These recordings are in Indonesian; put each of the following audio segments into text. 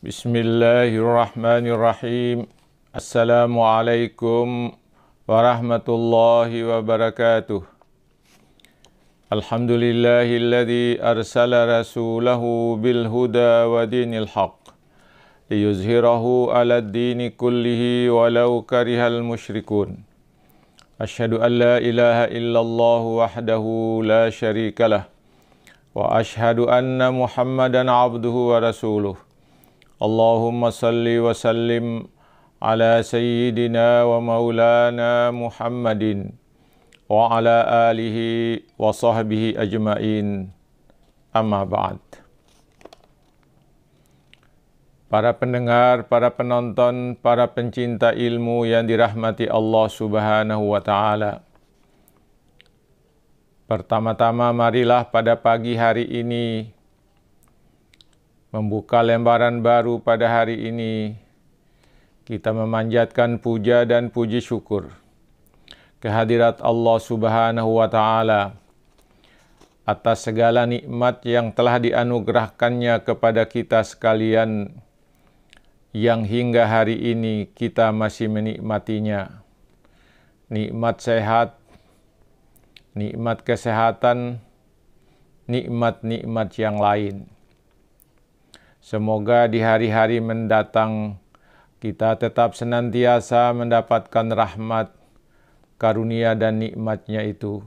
Bismillahirrahmanirrahim. Assalamualaikum warahmatullahi wabarakatuh. Alhamdulillahilladzi arsala rasulahu bil huda wa dinil haqq liyuzhirahu 'alad dini kullihi walau karihal musyrikun. Asyhadu an la ilaha illallah wahdahu la syarikalah wa asyhadu anna Muhammadan abduhu wa rasuluh. Allahumma salli wa sallim ala sayyidina wa maulana Muhammadin wa ala alihi wa sahbihi ajma'in. Amma ba'd. Para pendengar, para penonton, para pencinta ilmu yang dirahmati Allah Subhanahu wa ta'ala. Pertama-tama marilah pada pagi hari ini membuka lembaran baru pada hari ini, kita memanjatkan puja dan puji syukur kehadirat Allah Subhanahu wa ta'ala atas segala nikmat yang telah dianugerahkannya kepada kita sekalian, yang hingga hari ini kita masih menikmatinya. Nikmat sehat, nikmat kesehatan, nikmat-nikmat yang lain. Semoga di hari-hari mendatang kita tetap senantiasa mendapatkan rahmat, karunia dan nikmatnya itu,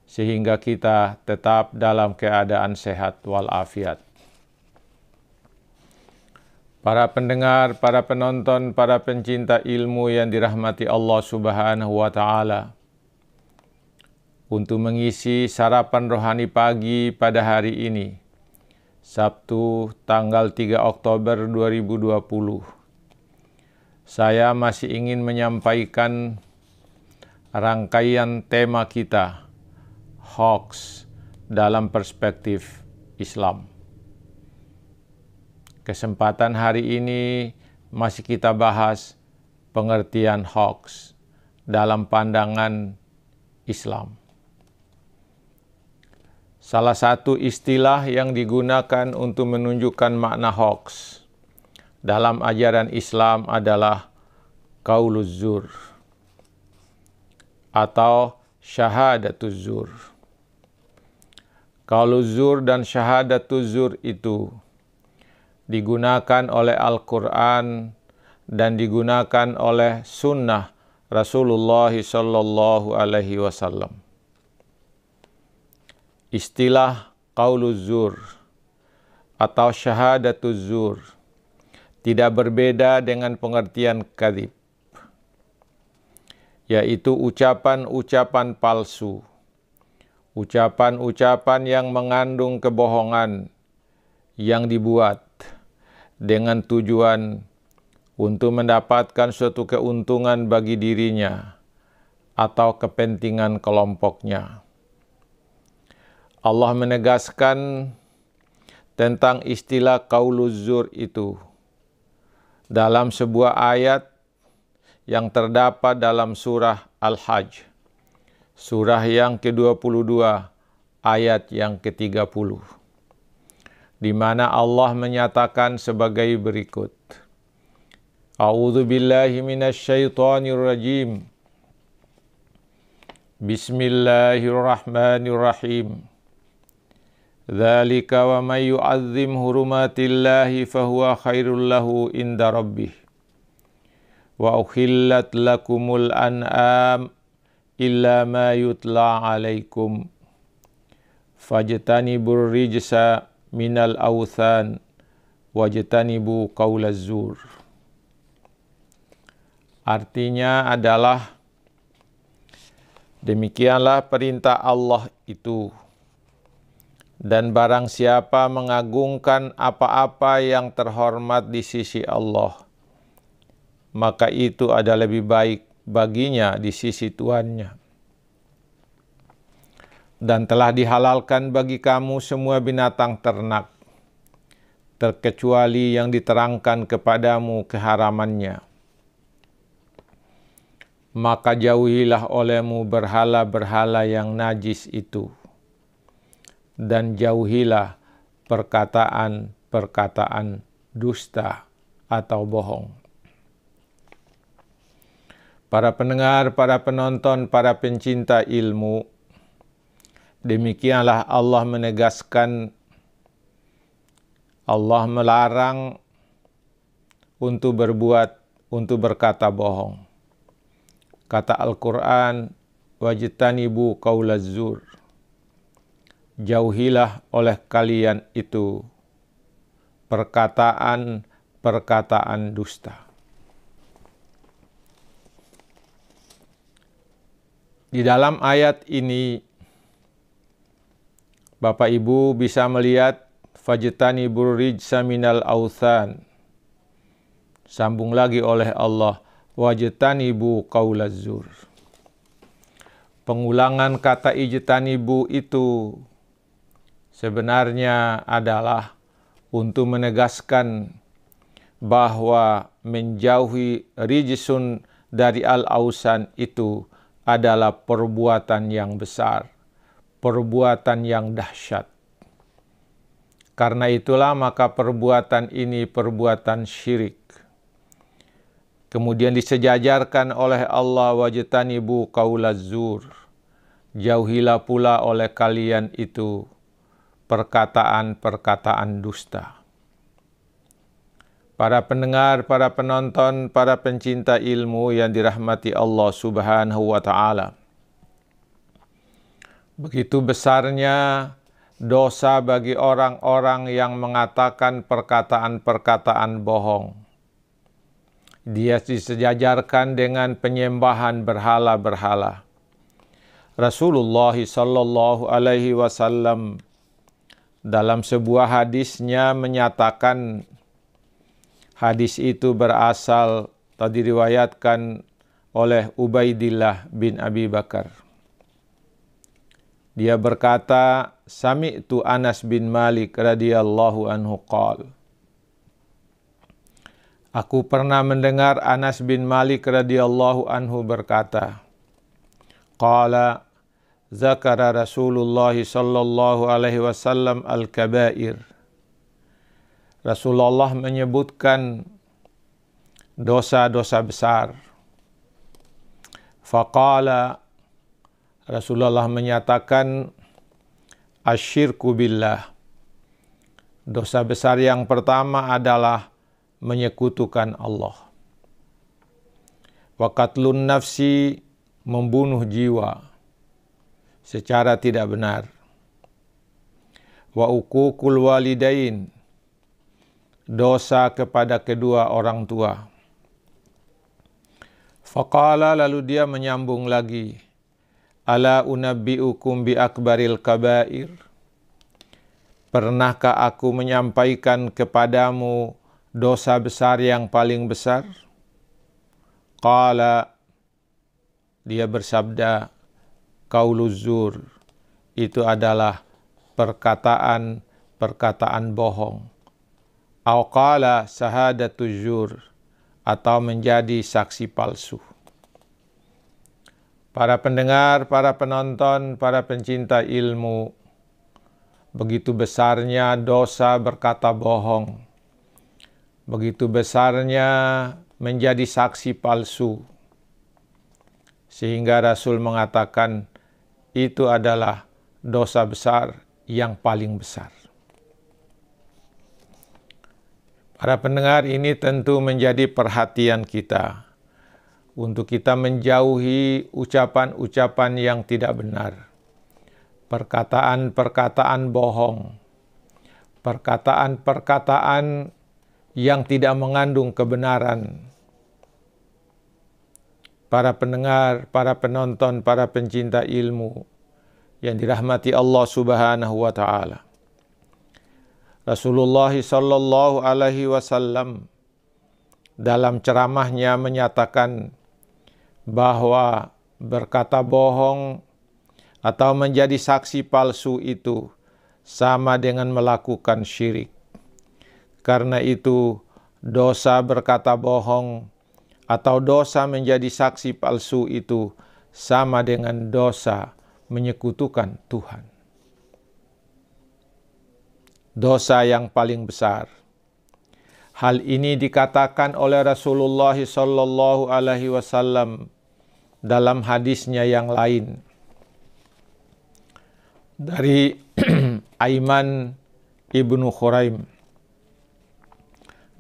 sehingga kita tetap dalam keadaan sehat walafiat. Para pendengar, para penonton, para pencinta ilmu yang dirahmati Allah Subhanahu wa ta'ala, untuk mengisi sarapan rohani pagi pada hari ini, Sabtu tanggal 3 Oktober 2020. Saya masih ingin menyampaikan rangkaian tema kita, hoax dalam perspektif Islam. Kesempatan hari ini masih kita bahas pengertian hoax dalam pandangan Islam. Salah satu istilah yang digunakan untuk menunjukkan makna hoax dalam ajaran Islam adalah qauluz zur atau syahadatuz zur. Qauluz zur dan syahadatuz zur itu digunakan oleh Al-Quran dan digunakan oleh sunnah Rasulullah sallallahu alaihi wasallam. Istilah qauluz zur atau syahadatuz zur tidak berbeda dengan pengertian kadzib, yaitu ucapan-ucapan palsu, ucapan-ucapan yang mengandung kebohongan yang dibuat dengan tujuan untuk mendapatkan suatu keuntungan bagi dirinya atau kepentingan kelompoknya. Allah menegaskan tentang istilah qauluz zur itu dalam sebuah ayat yang terdapat dalam surah Al-Hajj, surah yang ke-22, ayat yang ke-30, di mana Allah menyatakan sebagai berikut. A'udzu billahi minasyaitonir rajim. Bismillahirrahmanirrahim. Dzalika wa may yu'azzim hurumatillahi fahuwa khairul lahu inda rabbih. Wa ukhillat lakumul an'am illa ma yutla 'alaikum. Fajtanibur rijsa minal awthan wajtanibu qaulaz zur. Artinya adalah, demikianlah perintah Allah itu, dan barang siapa mengagungkan apa-apa yang terhormat di sisi Allah, maka itu ada lebih baik baginya di sisi Tuannya. Dan telah dihalalkan bagi kamu semua binatang ternak, terkecuali yang diterangkan kepadamu keharamannya. Maka jauhilah olehmu berhala-berhala yang najis itu, dan jauhilah perkataan-perkataan dusta atau bohong. Para pendengar, para penonton, para pencinta ilmu, demikianlah Allah menegaskan, Allah melarang untuk berkata bohong. Kata Al-Quran, wajtanibu qaulaz zur. Jauhilah oleh kalian itu perkataan dusta. Di dalam ayat ini, Bapak Ibu bisa melihat fajtanibur rijsa minal authan. Sambung lagi oleh Allah, wajtanibu qaulaz zur. Pengulangan kata ijtanibu itu sebenarnya adalah untuk menegaskan bahwa menjauhi rijsun dari al-ausan itu adalah perbuatan yang besar, perbuatan yang dahsyat. Karena itulah maka perbuatan ini perbuatan syirik. Kemudian disejajarkan oleh Allah, wajtanibu qaulaz zur. Jauhilah pula oleh kalian itu perkataan-perkataan dusta. Para pendengar, para penonton, para pencinta ilmu yang dirahmati Allah Subhanahu wa ta'ala. Begitu besarnya dosa bagi orang-orang yang mengatakan perkataan-perkataan bohong. Dia disejajarkan dengan penyembahan berhala-berhala. Rasulullah sallallahu alaihi wasallam dalam sebuah hadisnya menyatakan, hadis itu berasal atau diriwayatkan oleh Ubaidillah bin Abi Bakar. Dia berkata, sami'tu Anas bin Malik radhiyallahu anhu qala. Aku pernah mendengar Anas bin Malik radhiyallahu anhu berkata, qala zakara Rasulullah sallallahu alaihi wasallam al-kabair. Rasulullah menyebutkan dosa-dosa besar. Faqala, Rasulullah menyatakan, asyirku billah. Dosa besar yang pertama adalah menyekutukan Allah. Wa qatlun nafsi, membunuh jiwa secara tidak benar. Wa uququl walidain, dosa kepada kedua orang tua. Faqala, lalu dia menyambung lagi, ala unabbi'ukum bi akbaril kabair. Pernahkah aku menyampaikan kepadamu dosa besar yang paling besar? Qala, dia bersabda, qauluz zur, itu adalah perkataan bohong. Au qala syahadatuz zur, atau menjadi saksi palsu. Para pendengar, para penonton, para pencinta ilmu, begitu besarnya dosa berkata bohong, begitu besarnya menjadi saksi palsu, sehingga Rasul mengatakan itu adalah dosa besar yang paling besar. Para pendengar, ini tentu menjadi perhatian kita untuk kita menjauhi ucapan-ucapan yang tidak benar, perkataan-perkataan bohong, perkataan-perkataan yang tidak mengandung kebenaran. Para pendengar, para penonton, para pencinta ilmu yang dirahmati Allah Subhanahu wa ta'ala. Rasulullah sallallahu alaihi wasallam dalam ceramahnya menyatakan bahwa berkata bohong atau menjadi saksi palsu itu sama dengan melakukan syirik. Karena itu dosa berkata bohong atau dosa menjadi saksi palsu itu sama dengan dosa menyekutukan Tuhan. Dosa yang paling besar. Hal ini dikatakan oleh Rasulullah sallallahu alaihi wasallam dalam hadisnya yang lain dari Aiman ibnu Khuraim.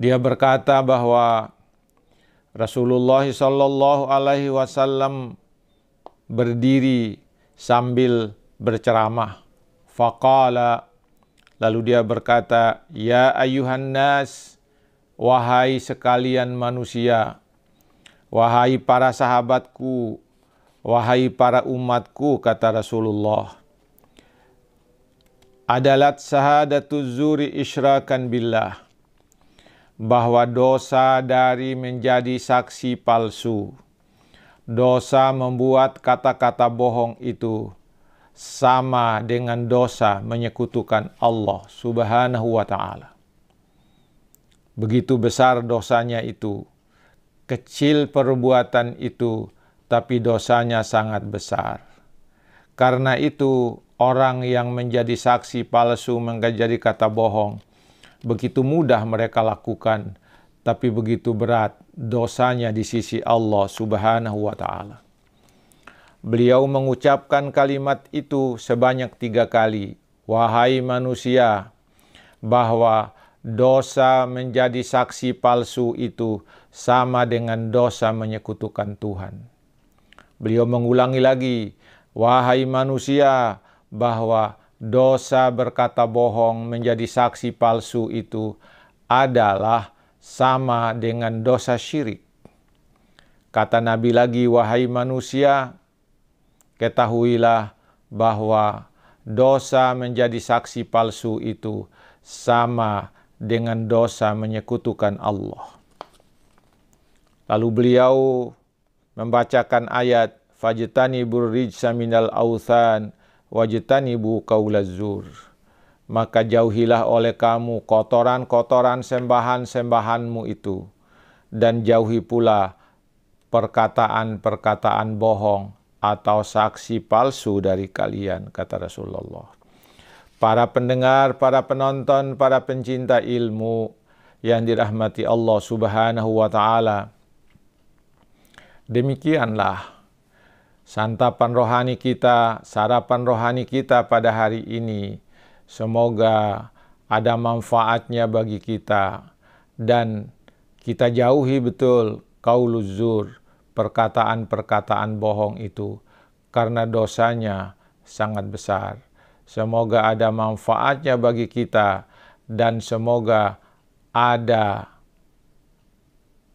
Dia berkata bahwa Rasulullah sallallahu alaihi wasallam berdiri sambil berceramah. Faqala, lalu dia berkata, "Ya ayyuhan nas, wahai sekalian manusia, wahai para sahabatku, wahai para umatku," kata Rasulullah. "Adalat sahadatuz zuri isyrakan billah." Bahwa dosa dari menjadi saksi palsu, dosa membuat kata-kata bohong itu sama dengan dosa menyekutukan Allah Subhanahu wa ta'ala. Begitu besar dosanya itu, kecil perbuatan itu, tapi dosanya sangat besar. Karena itu, orang yang menjadi saksi palsu, menjadi kata bohong, begitu mudah mereka lakukan, tapi begitu berat dosanya di sisi Allah Subhanahu wa ta'ala. Beliau mengucapkan kalimat itu sebanyak 3 kali. Wahai manusia, bahwa dosa menjadi saksi palsu itu sama dengan dosa menyekutukan Tuhan. Beliau mengulangi lagi, wahai manusia, bahwa dosa berkata bohong menjadi saksi palsu itu adalah sama dengan dosa syirik. Kata Nabi lagi, wahai manusia, ketahuilah bahwa dosa menjadi saksi palsu itu sama dengan dosa menyekutukan Allah. Lalu beliau membacakan ayat, fajtanibur rijsa minal authan wajtanibu qaulaz zur. Maka jauhilah oleh kamu kotoran-kotoran sembahan-sembahanmu itu, dan jauhi pula perkataan-perkataan bohong atau saksi palsu dari kalian, kata Rasulullah. Para pendengar, para penonton, para pencinta ilmu yang dirahmati Allah Subhanahu wa ta'ala, demikianlah santapan rohani kita, sarapan rohani kita pada hari ini. Semoga ada manfaatnya bagi kita dan kita jauhi betul qauluz zur, perkataan-perkataan bohong itu, karena dosanya sangat besar. Semoga ada manfaatnya bagi kita dan semoga ada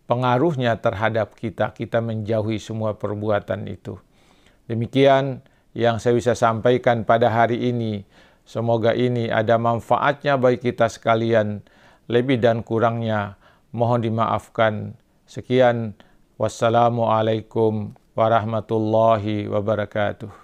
pengaruhnya terhadap kita. Kita menjauhi semua perbuatan itu. Demikian yang saya bisa sampaikan pada hari ini. Semoga ini ada manfaatnya bagi kita sekalian. Lebih dan kurangnya mohon dimaafkan. Sekian. Wassalamualaikum warahmatullahi wabarakatuh.